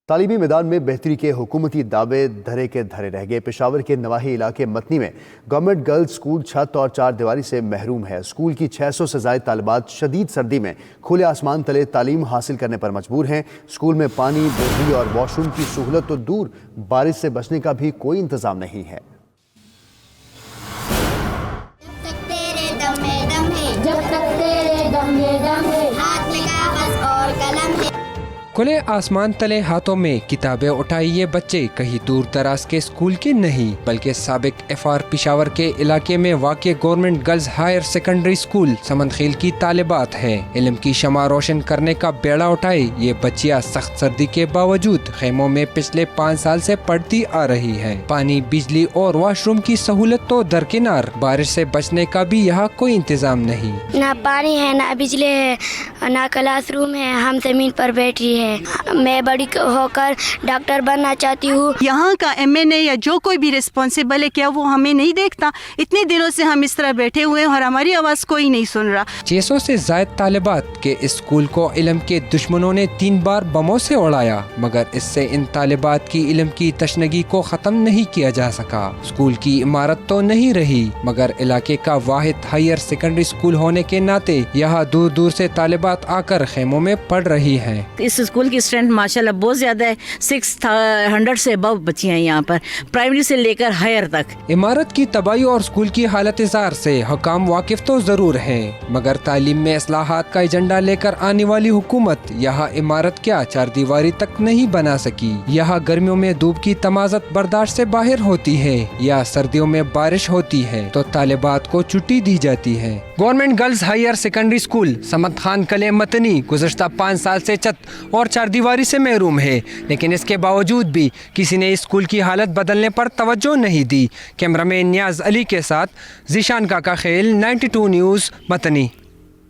تعلیمی میدان میں بہتری کے حکومتی دعوے دھرے کے دھرے رہ گئے۔ پشاور کے نواحی علاقے متنی میں گورنمنٹ گرلز سکول چھت اور چار دیواری سے محروم ہے۔ سکول کی 600 سے زائد طالبات شدید سردی میں کھلے آسمان تلے تعلیم حاصل کرنے پر مجبور ہیں۔ سکول میں پانی، بجلی اور واش روم کی سہولت تو دور، بارش سے بچنے کا بھی کوئی انتظام نہیں ہے۔ کھلے آسمان تلے ہاتھوں میں کتابیں اٹھائی یہ بچے کہیں دور دراز کے اسکول کے نہیں بلکہ سابق FR پشاور کے علاقے میں واقع government girls higher secondary school سمنخیل کی طالبات ہیں۔ علم کی شمع روشن کرنے کا بیڑا اٹھائے یہ بچیاں سخت سردی کے باوجود خیموں میں پچھلے 5 سال سے پڑھتی آ رہی ہیں۔ پانی، بجلی اور واش روم کی سہولت تو درکنار، بارش سے بچنے کا بھی یہاں کوئی انتظام نہیں۔ نہ پانی ہے، نہ بجلی ہے، نہ کلاس روم ہے، ہم زمین پر بیٹھی ہے۔ میں بڑی ہو کر ڈاکٹر بننا چاہتی ہوں۔ یہاں کا MNA یا جو کوئی بھی ریسپانسبل ہے، کیا وہ ہمیں نہیں دیکھتا؟ اتنے دنوں سے ہم اس طرح بیٹھے ہوئے ہیں اور ہماری آواز کوئی نہیں سن رہا۔ 600 سے زائد طالبات کے اسکول کو علم کے دشمنوں نے 3 بار بموں سے اڑایا، مگر اس سے ان طالبات کی علم کی تشنگی کو ختم نہیں کیا جا سکا۔ اسکول کی عمارت تو نہیں رہی، مگر علاقے کا واحد ہائر سیکنڈری اسکول ہونے کے ناطے یہاں دور دور سے طالبات آ کر خیموں میں پڑھ رہی ہیں۔ اس اسکول کی اسٹرینتھ ماشاءاللہ بہت زیادہ ہے، 600 سے ابو بچیاں ہیں یہاں پر، پرائمری سے لے کر ہائر تک۔ عمارت کی تباہی اور اسکول کی حالت زار سے حکام واقف تو ضرور ہیں، مگر تعلیم میں اصلاحات کا ایجنڈا لے کر آنے والی حکومت یہاں عمارت کیا 4 دیواری تک نہیں بنا سکی۔ یہاں گرمیوں میں دھوپ کی تمازت برداشت سے باہر ہوتی ہے یا سردیوں میں بارش ہوتی ہے تو طالبات کو چھٹی دی جاتی ہے۔ Government girls higher secondary school Samat Khan clay متنی گزشتہ 5 سال سے چھت اور 4 دیواری سے محروم ہے، لیکن اس کے باوجود بھی کسی نے اسکول کی حالت بدلنے پر توجہ نہیں دی۔ کیمرہ مین نیاز علی کے ساتھ ذیشان کاکا خیل، 92 نیوز متنی۔